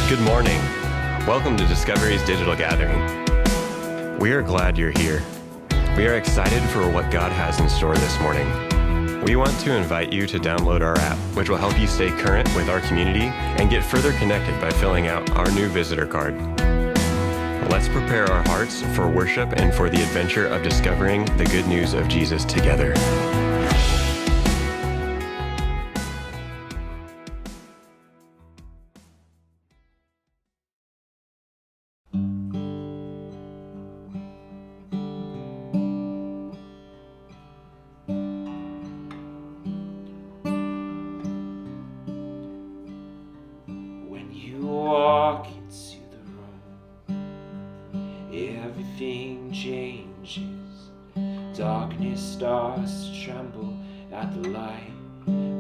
Good morning. Welcome to Discovery's digital gathering. We are glad you're here. We are excited for what God has in store this morning. We want to invite you to download our app, which will help you stay current with our community and get further connected by filling out our new visitor card. Let's prepare our hearts for worship and for the adventure of discovering the good news of Jesus together. Everything changes. Darkness starts to tremble at the light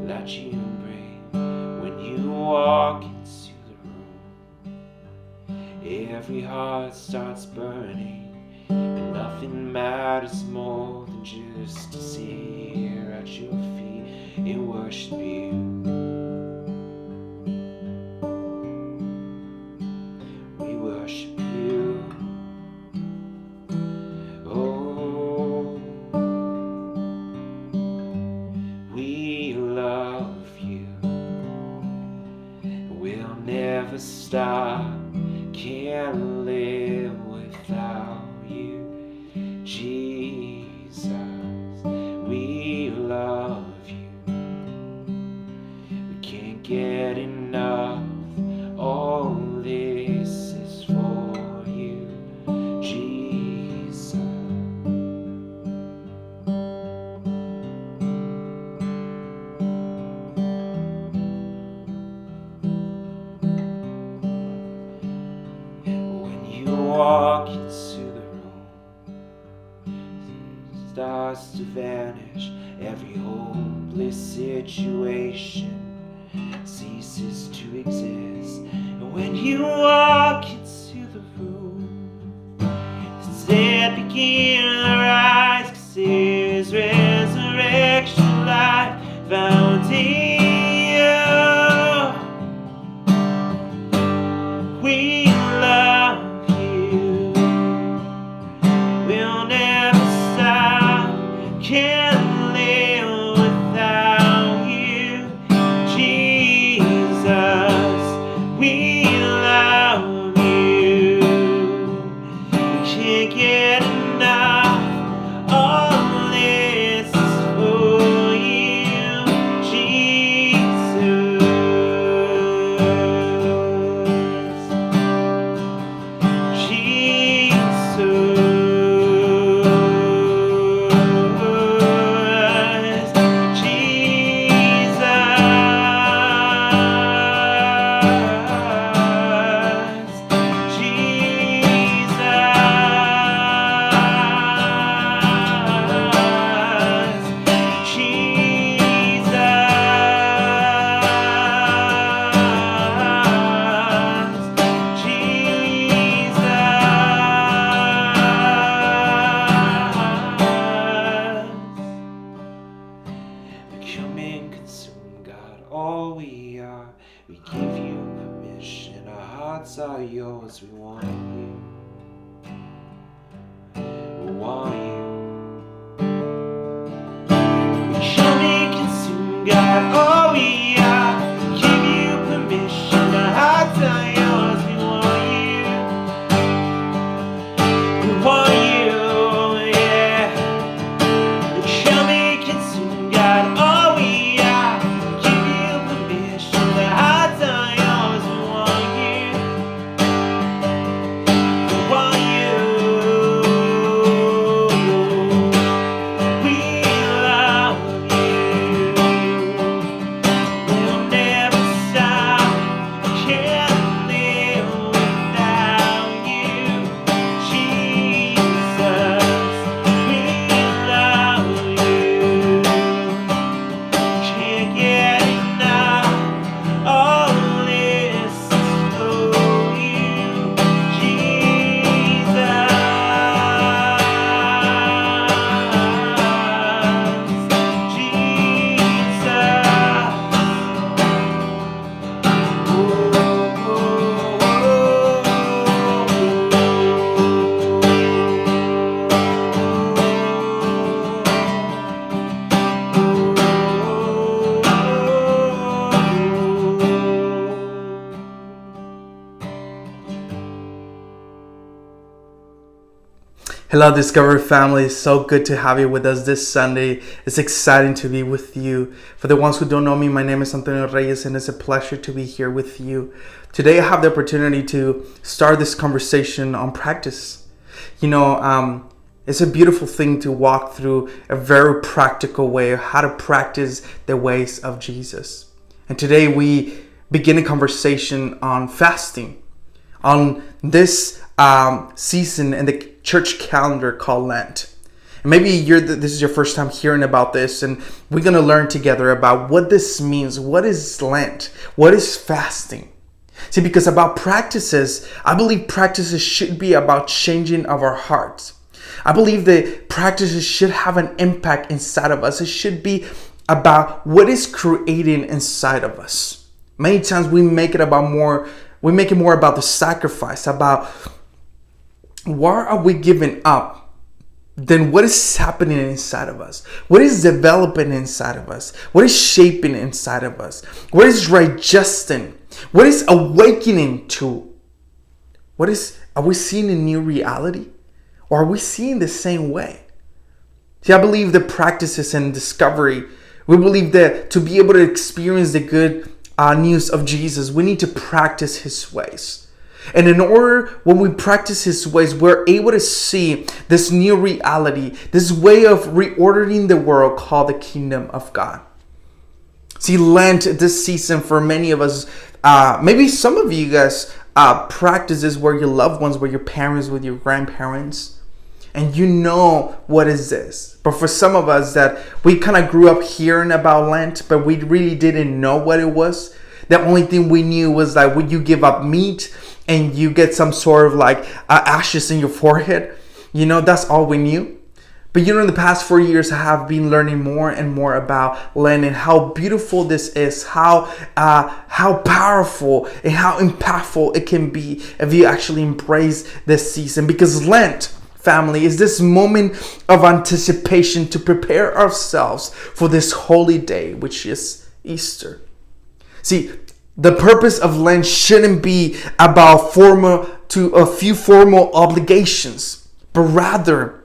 that you bring. When you walk into the room, every heart starts burning, and nothing matters more than just to sit here at your feet and worship you. We worship you. Never stop, can't live without you, Jesus. We love you, we can't get enough. All this is for you, Jesus. Walk into the room, starts to vanish. Every hopeless situation ceases to exist. And when you walk into the room, the dead begin to rise, 'cause there's resurrection life found in you. We love can't live without you, Jesus. We love you, we can't get enough. All this is for you, Jesus. Jesus. Come and consume, God, all we are. We give you permission, our hearts are yours. We want you, we want you. Come and consume, God, all we are. We give you permission, our hearts are yours. We want you, we want you. Hello, Discovery family. It's so good to have you with us this Sunday. It's exciting to be with you. For the ones who don't know me, my name is Antonio Reyes, and it's a pleasure to be here with you. Today, I have the opportunity to start this conversation on practice. It's a beautiful thing to walk through a very practical way of how to practice the ways of Jesus. And today, we begin a conversation on fasting, on this season in the church calendar called Lent. And maybe this is your first time hearing about this, and we're going to learn together about what this means. What is Lent? What is fasting? See, because about practices, I believe practices should be about changing of our hearts. I believe that practices should have an impact inside of us. It should be about what is creating inside of us. Many times we make it more about the sacrifice, about what are we giving up than what is happening inside of us? What is developing inside of us? What is shaping inside of us? What is digesting? What is awakening to? Are we seeing a new reality? Or are we seeing the same way? See, I believe the practices and discovery, we believe that to be able to experience the good news of Jesus, we need to practice his ways. And in order, when we practice his ways, we're able to see this new reality, this way of reordering the world called the kingdom of God. See, Lent, this season for many of us, maybe some of you guys practices where your loved ones, where your parents, with your grandparents, and you know what is this. But for some of us that we kind of grew up hearing about Lent, but we really didn't know what it was. The only thing we knew was like when you give up meat and you get some sort of ashes in your forehead. That's all we knew. But in the past 4 years, I have been learning more and more about Lent and how beautiful this is, how powerful and how impactful it can be if you actually embrace this season. Because Lent, family, is this moment of anticipation to prepare ourselves for this holy day, which is Easter. See, the purpose of Lent shouldn't be about a few formal obligations, but rather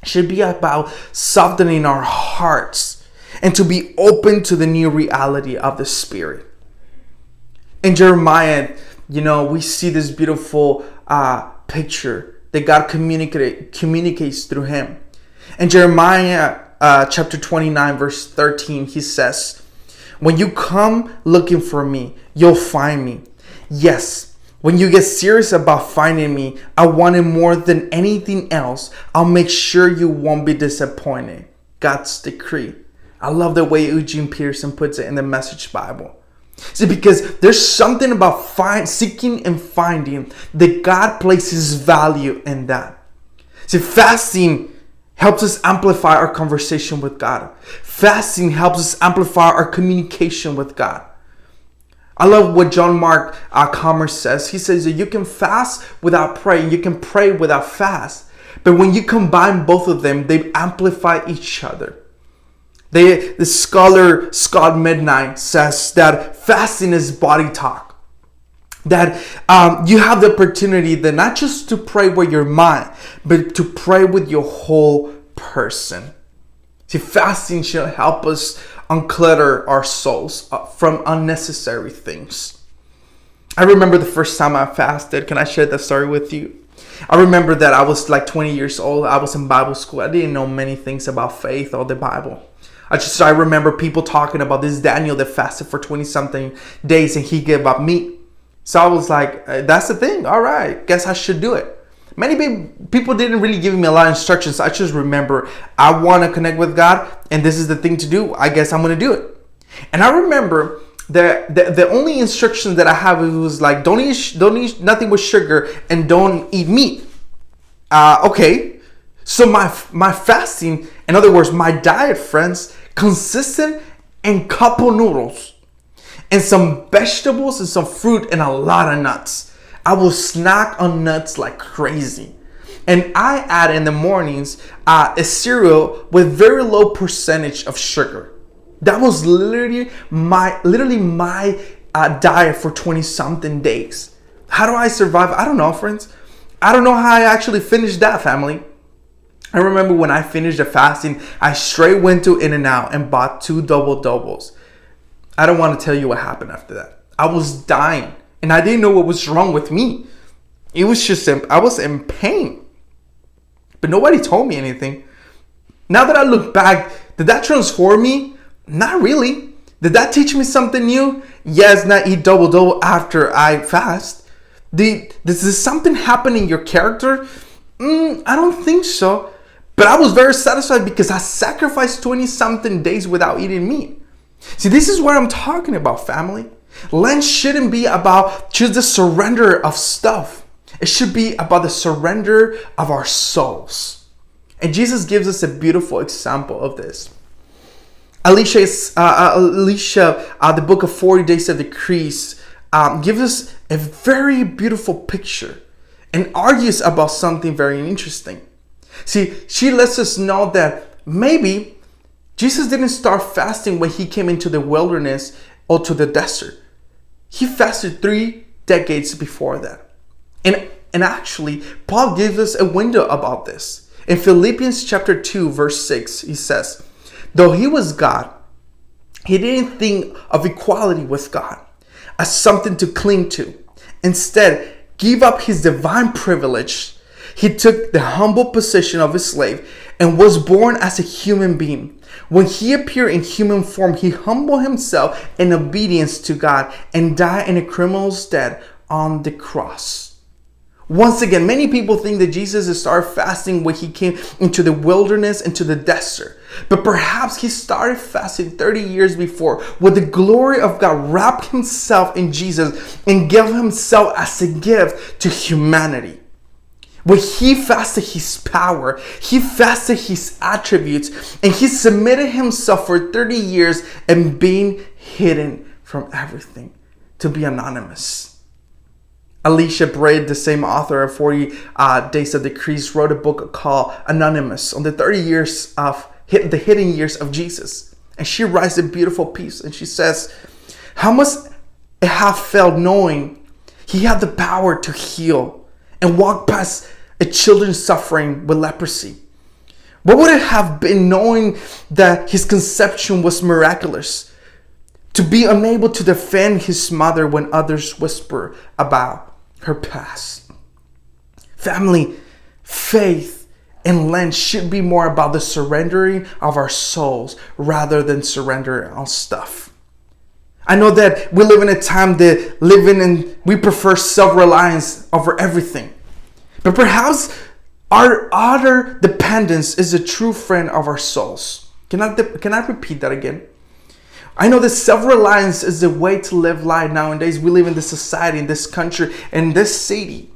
should be about softening our hearts and to be open to the new reality of the Spirit. In Jeremiah, we see this beautiful picture that God communicates through him. In Jeremiah chapter 29, verse 13, he says, "When you come looking for me, you'll find me. Yes, when you get serious about finding me, I want it more than anything else. I'll make sure you won't be disappointed." God's decree. I love the way Eugene Peterson puts it in the Message Bible. See, because there's something about seeking and finding that God places value in that. See, fasting helps us amplify our conversation with God. Fasting helps us amplify our communication with God. I love what John Mark Comer says. He says that you can fast without praying. You can pray without fast. But when you combine both of them, they amplify each other. The scholar Scott Midnight says that fasting is body talk. That you have the opportunity that not just to pray with your mind, but to pray with your whole person. See, fasting should help us unclutter our souls from unnecessary things. I remember the first time I fasted. Can I share that story with you? I remember that I was 20 years old. I was in Bible school. I didn't know many things about faith or the Bible. I remember people talking about this Daniel that fasted for 20-something days and he gave up meat. So I was like, that's the thing. All right, guess I should do it. Many people didn't really give me a lot of instructions. I just remember I want to connect with God and this is the thing to do. I guess I'm going to do it. And I remember the only instruction that I have was don't eat nothing with sugar and don't eat meat. Okay. So my fasting, in other words, my diet, friends, consisted in couple noodles and some vegetables and some fruit and a lot of nuts. I will snack on nuts like crazy. And I add in the mornings a cereal with very low percentage of sugar. That was literally my diet for 20-something days. How do I survive? I don't know, friends. I don't know how I actually finished that, family. I remember when I finished the fasting, I straight went to In-N-Out and bought 2 double doubles. I don't want to tell you what happened after that. I was dying and I didn't know what was wrong with me. It was just, I was in pain. But nobody told me anything. Now that I look back, did that transform me? Not really. Did that teach me something new? Yes, not eat double after I fast. Does something happen in your character? I don't think so. But I was very satisfied because I sacrificed 20-something days without eating meat. See, this is what I'm talking about, family. Lent shouldn't be about just the surrender of stuff. It should be about the surrender of our souls. And Jesus gives us a beautiful example of this. Alicia, the book of 40 Days of Decrease, gives us a very beautiful picture and argues about something very interesting. See, she lets us know that maybe Jesus didn't start fasting when he came into the wilderness or to the desert. He fasted 3 decades before that. And actually, Paul gives us a window about this. In Philippians chapter 2, verse 6, he says, though he was God, he didn't think of equality with God as something to cling to. Instead, gave up his divine privilege. He took the humble position of a slave and was born as a human being. When he appeared in human form, he humbled himself in obedience to God and died in a criminal's death on the cross. Once again, many people think that Jesus started fasting when he came into the wilderness, into the desert. But perhaps he started fasting 30 years before, when the glory of God wrapped himself in Jesus and gave himself as a gift to humanity. When he fasted his power, he fasted his attributes, and he submitted himself for 30 years and being hidden from everything to be anonymous. Alicia Braid, the same author of 40 Days of Decrease, wrote a book called Anonymous on the 30 years of the hidden years of Jesus. And she writes a beautiful piece and she says, how must it have felt knowing he had the power to heal and walk past a children suffering with leprosy? What would it have been knowing that his conception was miraculous? To be unable to defend his mother when others whisper about her past. Family, faith and Lent should be more about the surrendering of our souls rather than surrendering on stuff. I know that we live in a time that we prefer self-reliance over everything. But perhaps our utter dependence is a true friend of our souls. Can I repeat that again? I know that self-reliance is the way to live life nowadays. We live in this society, in this country, in this city,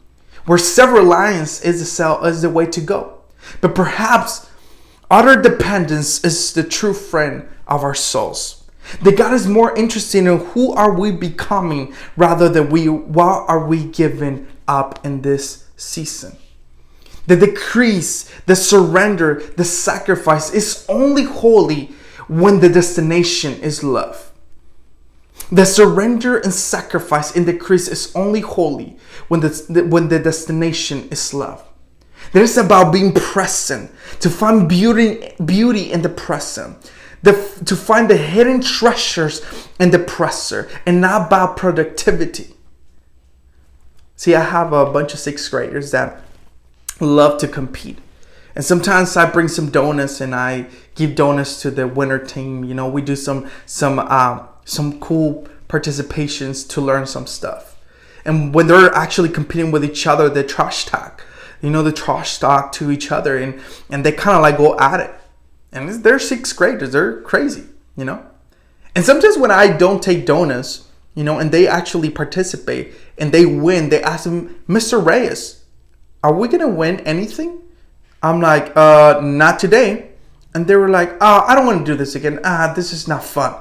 where self-reliance is the way to go. But perhaps utter dependence is the true friend of our souls. That God is more interested in who are we becoming rather than what are we giving up in this season. The decrease, the surrender, the sacrifice is only holy when the destination is love. The surrender and sacrifice in the decrease is only holy when the destination is love. That is about being present, to find beauty in the present, to find the hidden treasures in the present, and not about productivity. See, I have a bunch of 6th graders that love to compete. And sometimes I bring some donuts and I give donuts to the winner team. You know, we do some cool participations to learn some stuff. And when they're actually competing with each other, they trash talk. You know, they trash talk to each other and they kind of like go at it. And they're 6th graders. They're crazy, you know. And sometimes when I don't take donuts, you know, and they actually participate and they win, they ask them, Mr. Reyes, are we going to win anything? I'm like, not today. And they were like, I don't want to do this again. This is not fun.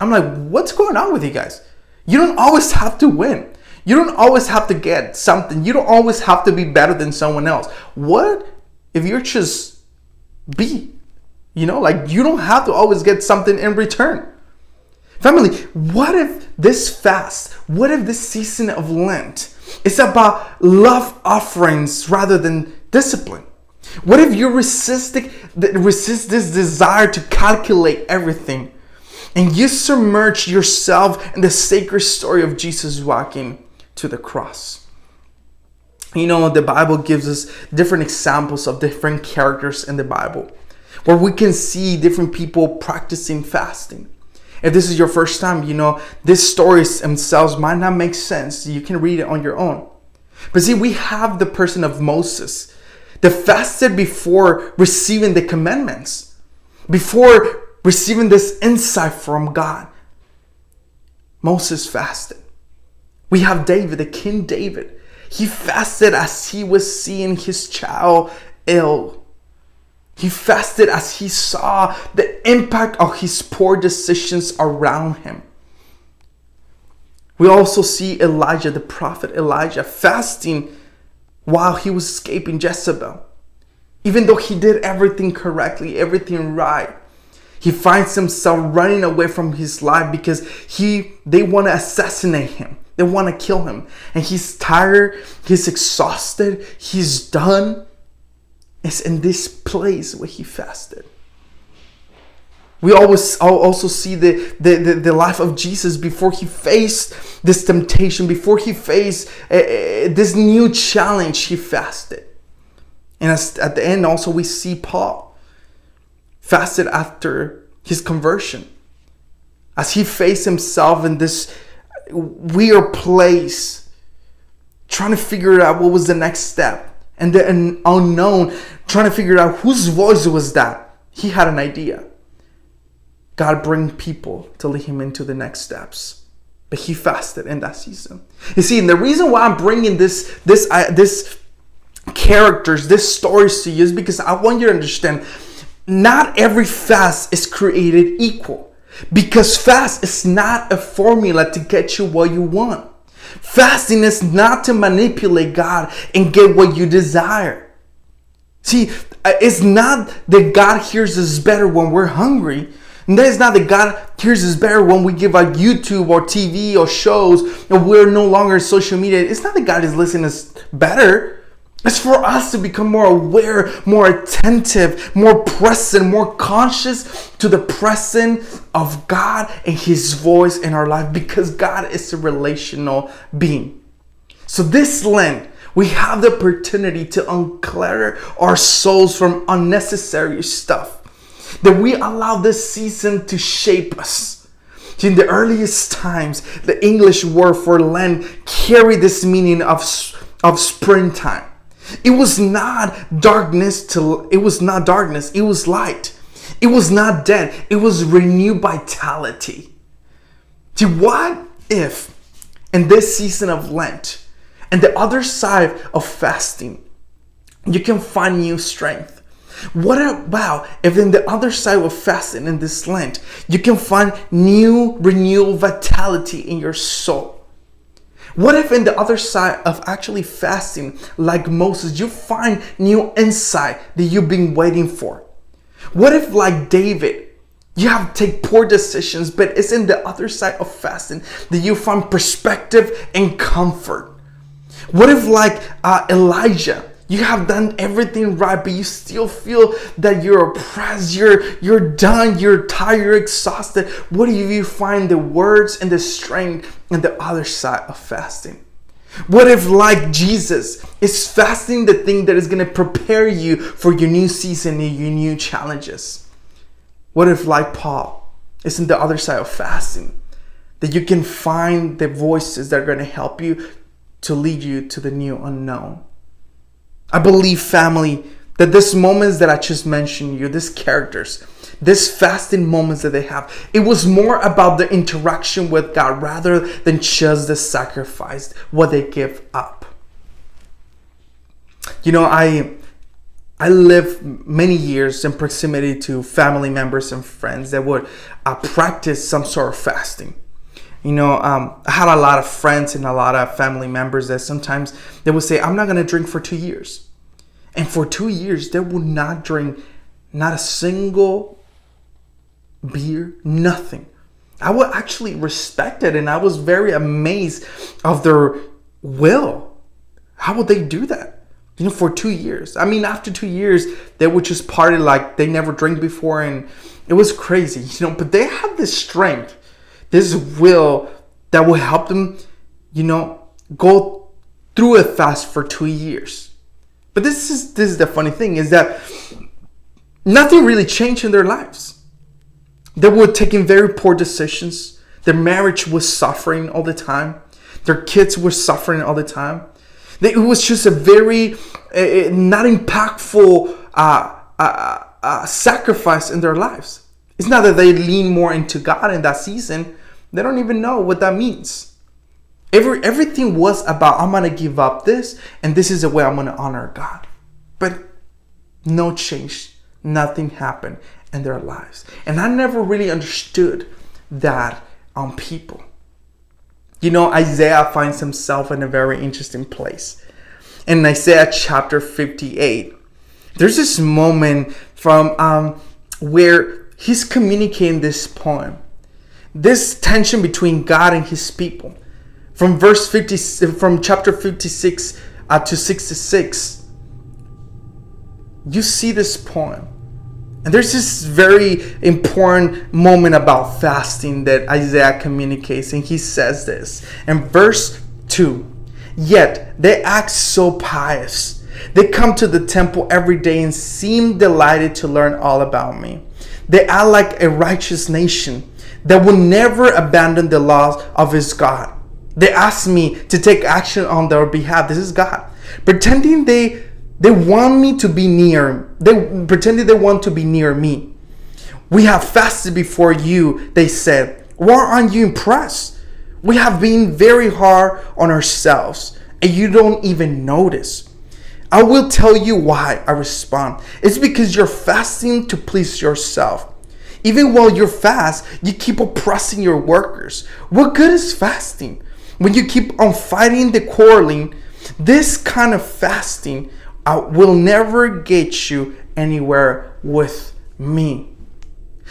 I'm like, what's going on with you guys? You don't always have to win. You don't always have to get something. You don't always have to be better than someone else. What if you're just be? You know, like you don't have to always get something in return. Family, what if this fast, what if this season of Lent is about love offerings rather than discipline? What if you resist this desire to calculate everything, and you submerge yourself in the sacred story of Jesus walking to the cross? You know, the Bible gives us different examples of different characters in the Bible, where we can see different people practicing fasting. If this is your first time, you know, these stories themselves might not make sense. You can read it on your own. But see, we have the person of Moses that fasted before receiving the commandments, before receiving this insight from God. Moses fasted. We have David, the King David. He fasted as he was seeing his child ill. He fasted as he saw the impact of his poor decisions around him. We also see Elijah, the prophet Elijah, fasting while he was escaping Jezebel. Even though he did everything correctly, everything right, he finds himself running away from his life because they want to assassinate him. They want to kill him. And he's tired, he's exhausted, he's done. It's in this place where he fasted. We always also see the life of Jesus before he faced this temptation, before he faced this new challenge, he fasted. And at the end also we see Paul fasted after his conversion. As he faced himself in this weird place, trying to figure out what was the next step. And the unknown, trying to figure out whose voice was that. He had an idea. God bring people to lead him into the next steps. But he fasted in that season. You see, and the reason why I'm bringing this characters, this stories to you is because I want you to understand, not every fast is created equal. Because fast is not a formula to get you what you want. Fasting is not to manipulate God and get what you desire. See, it's not that God hears us better when we're hungry. And that is not that God hears us better when we give out YouTube or TV or shows and we're no longer social media. It's not that God is listening to us better. It's for us to become more aware, more attentive, more present, more conscious to the presence of God and His voice in our life, because God is a relational being. So this Lent, we have the opportunity to unclutter our souls from unnecessary stuff. That we allow this season to shape us. In the earliest times, the English word for Lent carried this meaning of springtime. It was not darkness, it was light. It was not dead, it was renewed vitality. See, what if in this season of Lent and the other side of fasting, you can find new strength? What about if in the other side of fasting in this Lent, you can find new renewal vitality in your soul? What if in the other side of actually fasting, like Moses, you find new insight that you've been waiting for? What if, like David, you have to take poor decisions, but it's in the other side of fasting that you find perspective and comfort? What if, like Elijah, you have done everything right, but you still feel that you're oppressed, you're done, you're tired, you're exhausted? What if you find the words and the strength on the other side of fasting? What if, like Jesus, is fasting the thing that is going to prepare you for your new season and your new challenges? What if, like Paul, is in the other side of fasting, that you can find the voices that are going to help you to lead you to the new unknown? I believe, family, that these moments that I just mentioned you, these characters, these fasting moments that they have, it was more about the interaction with God rather than just the sacrifice, what they give up. You know, I lived many years in proximity to family members and friends that would practice some sort of fasting. You know, I had a lot of friends and a lot of family members that sometimes they would say, I'm not going to drink for 2 years. And for 2 years, they would not drink not a single beer, nothing. I would actually respect it, and I was very amazed of their will. How would they do that? for 2 years. I mean, after 2 years, they would just party like they never drank before, and it was crazy, but they had this strength, this will that will help them, go through a fast for 2 years. But this is the funny thing, is that nothing really changed in their lives. They were taking very poor decisions. Their marriage was suffering all the time. Their kids were suffering all the time. It was just a very not impactful sacrifice in their lives. It's not that they lean more into God in that season. They don't even know what that means. Everything was about, I'm going to give up this, and this is the way I'm going to honor God. But no change. Nothing happened in their lives. And I never really understood that on people. Isaiah finds himself in a very interesting place. In Isaiah chapter 58, there's this moment from where he's communicating this poem. This tension between God and his people. From chapter 56 to 66, you see this poem. And there's this very important moment about fasting that Isaiah communicates, and he says this in verse 2. Yet they act so pious. They come to the temple every day and seem delighted to learn all about me. They act like a righteous nation that will never abandon the laws of his God. They ask me to take action on their behalf. This is God. Pretending they want me to be near. Pretending they want to be near me. We have fasted before you, they said. Why aren't you impressed? We have been very hard on ourselves, and you don't even notice. I will tell you why, I respond. It's because you're fasting to please yourself. Even while you're fast, you keep oppressing your workers. What good is fasting when you keep on fighting the quarreling? This kind of fasting will never get you anywhere with me.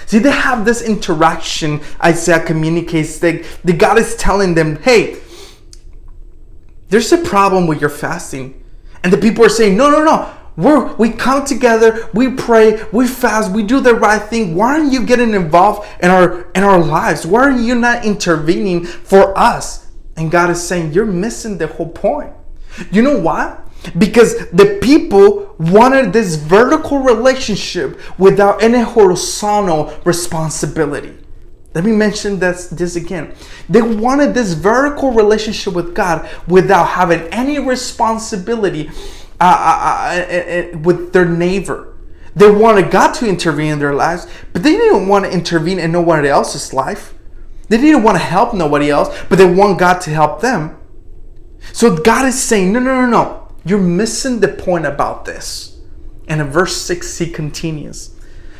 See, they have this interaction. Isaiah communicates that God is telling them, hey, there's a problem with your fasting. And the people are saying, no. We come together, we pray, we fast, we do the right thing. Why aren't you getting involved in our lives? Why are you not intervening for us? And God is saying, you're missing the whole point. You know why? Because the people wanted this vertical relationship without any horizontal responsibility. Let me mention this again. They wanted this vertical relationship with God without having any responsibility with their neighbor. They wanted God to intervene in their lives, but they didn't want to intervene in nobody else's life. They didn't want to help nobody else, but they want God to help them. So God is saying, no. You're missing the point about this. And in verse 6, he continues.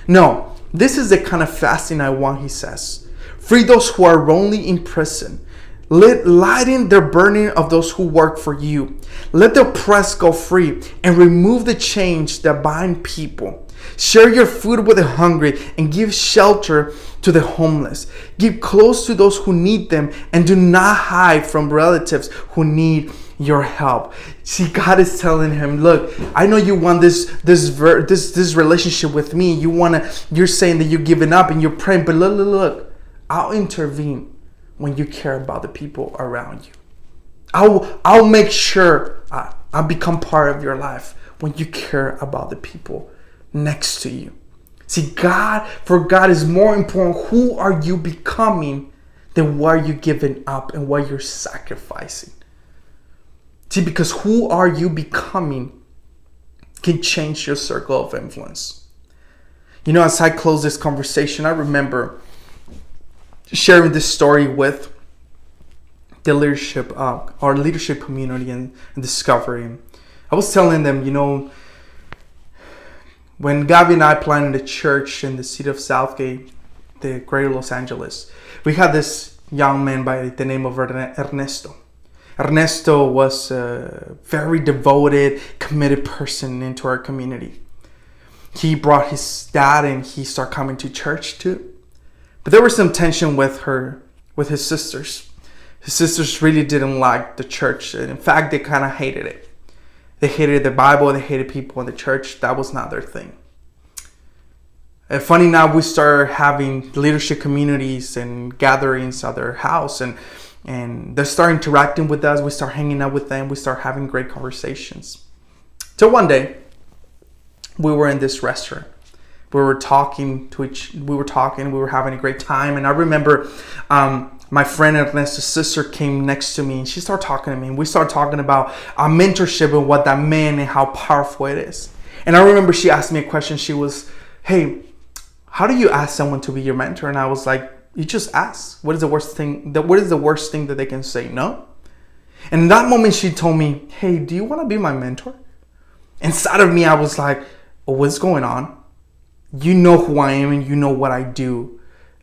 No, this is the kind of fasting I want, he says. Free those who are wrongly in prison. Lighten the burden of those who work for you. Let the oppressed go free and remove the chains that bind people. Share your food with the hungry and give shelter to the homeless. Give clothes to those who need them and do not hide from relatives who need your help. See, God is telling him, look, I know you want this relationship with me. You're saying that you're giving up and you're praying, but look, I'll intervene when you care about the people around you. I'll make sure I'll become part of your life when you care about the people next to you. See, for God is more important who are you becoming than what you're giving up and what you're sacrificing. See, because who are you becoming can change your circle of influence. As I close this conversation, I remember sharing this story with the leadership, our leadership community and Discovery. I was telling them, when Gabby and I planted a church in the city of Southgate, the greater Los Angeles, we had this young man by the name of Ernesto. Ernesto was a very devoted, committed person into our community. He brought his dad and he started coming to church too. But there was some tension with his sisters. His sisters really didn't like the church. In fact, they kind of hated it. They hated the Bible. They hated people in the church. That was not their thing. And funny now, we started having leadership communities and gatherings at their house, and they start interacting with us. We start hanging out with them. We start having great conversations. Till one day, we were in this restaurant. We were talking. We were having a great time. And I remember my friend Ernesto's sister came next to me, and she started talking to me. And we started talking about our mentorship and what that meant and how powerful it is. And I remember she asked me a question. She was, "Hey, how do you ask someone to be your mentor?" And I was like, "You just ask. What is the worst thing that they can say? No?" And in that moment, she told me, "Hey, do you want to be my mentor?" Inside of me, I was like, "Oh, what's going on? You know who I am and you know what I do.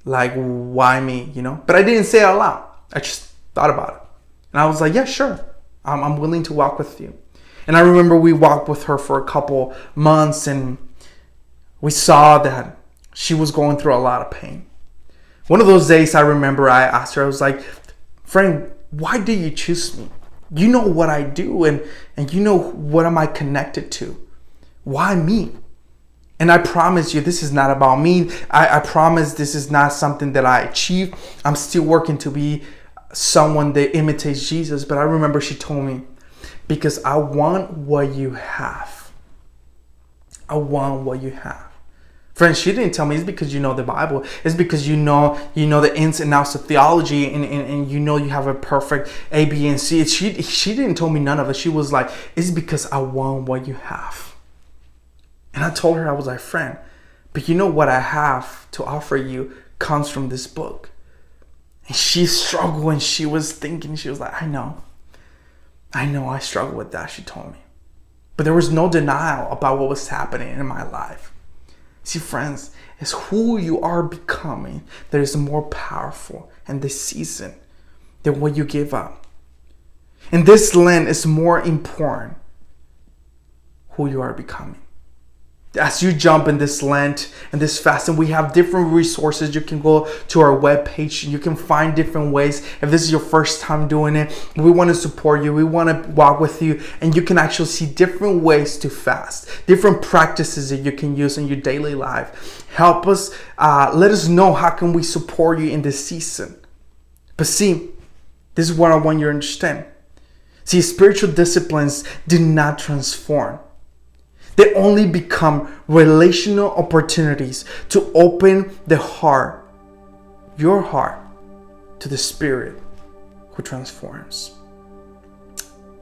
Like, why me, you know?" But I didn't say it out loud. I just thought about it. And I was like, "Yeah, sure. I'm willing to walk with you." And I remember we walked with her for a couple months, and we saw that she was going through a lot of pain. One of those days, I remember I asked her, I was like, "Friend, why do you choose me? You know what I do, and you know what am I connected to. Why me?" And I promise you, this is not about me. I promise this is not something that I achieved. I'm still working to be someone that imitates Jesus. But I remember she told me, "Because I want what you have. I want what you have." Friends, she didn't tell me it's because you know the Bible. It's because you know the ins and outs of theology, and you know you have a perfect A, B, and C. She didn't tell me none of it. She was like, "It's because I want what you have." And I told her, I was like, "Friend, but you know what I have to offer you comes from this book." And she struggled, and she was thinking, she was like, I know I struggle with that," she told me. But there was no denial about what was happening in my life. See, friends, it's who you are becoming that is more powerful in this season than what you give up. And this Lent is more important who you are becoming. As you jump in this Lent and this fast, and we have different resources. You can go to our webpage and you can find different ways. If this is your first time doing it, we want to support you. We want to walk with you, and you can actually see different ways to fast, different practices that you can use in your daily life. Help us, let us know how can we support you in this season. But see, this is what I want you to understand. See, spiritual disciplines do not transform. They only become relational opportunities to open the heart, your heart, to the Spirit who transforms.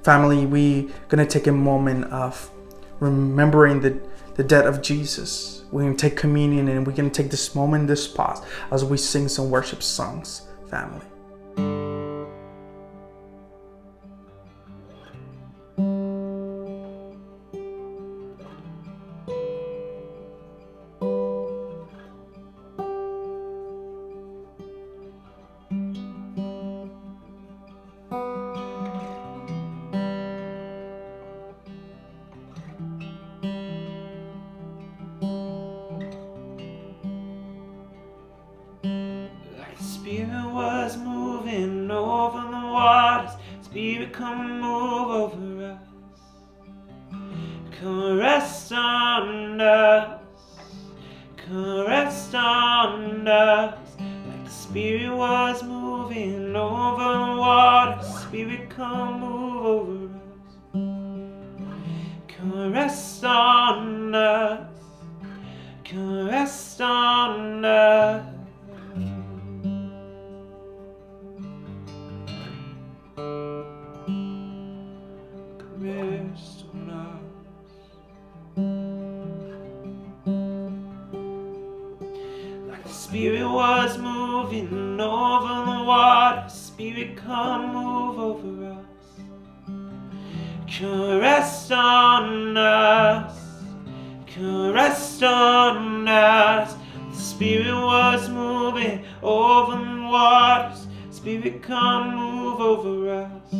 Family, we're going to take a moment of remembering the death of Jesus. We're going to take communion, and we're going to take this moment, this pause, as we sing some worship songs, family. Spirit was moving over the waters. Spirit, come move over us. Come rest on us. Come rest on us. Like the Spirit was moving over the waters. Spirit, come move over us. Come rest on us. Come rest on us. Rest on us. Like the Spirit was moving over the water, Spirit, come move over us. Come rest on us. Come rest on us. The Spirit was moving over the waters, Spirit, come move over us.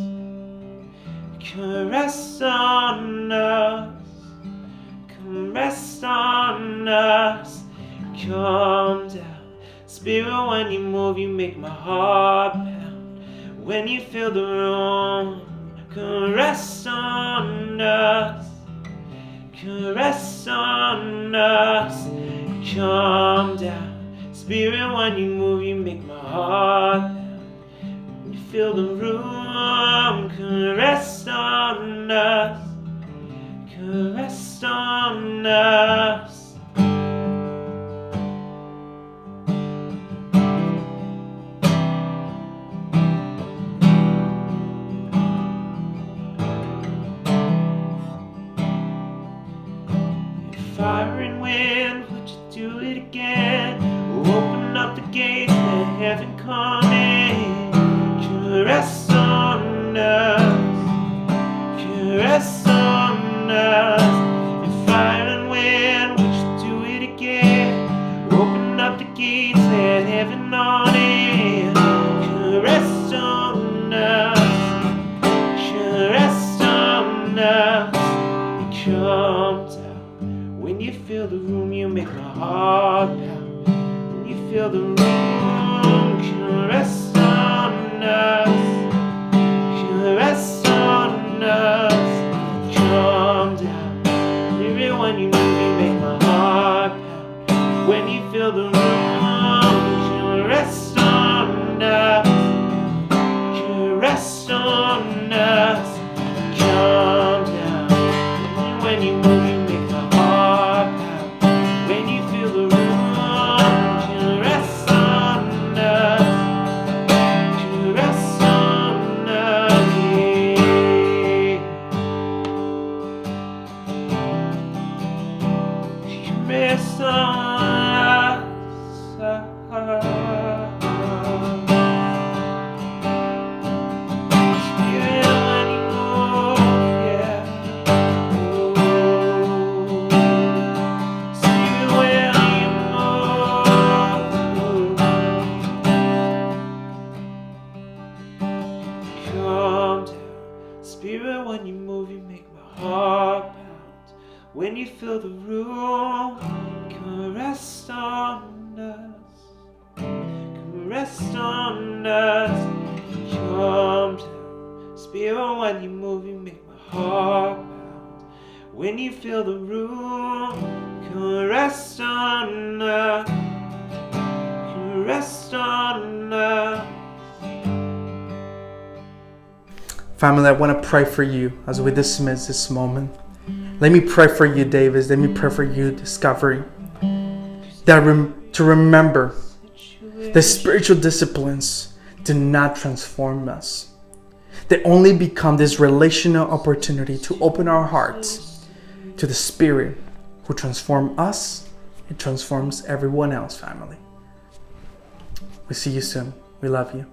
Come rest on us. Come rest on us. Come down. Spirit, when you move, you make my heart pound. When you fill the room, caress on us, caress on us. Calm down, Spirit, when you move, you make my heart pound. When you fill the room, caress on us, caress on us. Fire and wind, would you do it again? Open up the gates, let heaven come in. Caress on us, caress on us. And fire and wind, would you do it again? Open up the gates, let heaven on in. Caress on us, caress on us. And come down. When you fill the room, you make my heart pound. When you fill the room, caress on us, caress on us. Calm down, baby, when you move, you make my heart pound. When you fill the room, caress on us, caress on us. Calm down, when you move, you make my heart pound. When you feel the room, caress on us, caress on us, yeah. Caress on us. Spirit, when you move, yeah. Spirit, when you move. Calm down. Spirit, when you move, you make my heart pound. When you fill the room, caress on us, caress on us. Calm down. Spirit, when you move, you make my heart pound. When you fill the room, caress on us, caress on us. Family, I want to pray for you as we dismiss this moment. Let me pray for you, Davis. Let me pray for you, Discovery. To remember the spiritual disciplines do not transform us. They only become this relational opportunity to open our hearts to the Spirit who transforms us and transforms everyone else, family. We see you soon. We love you.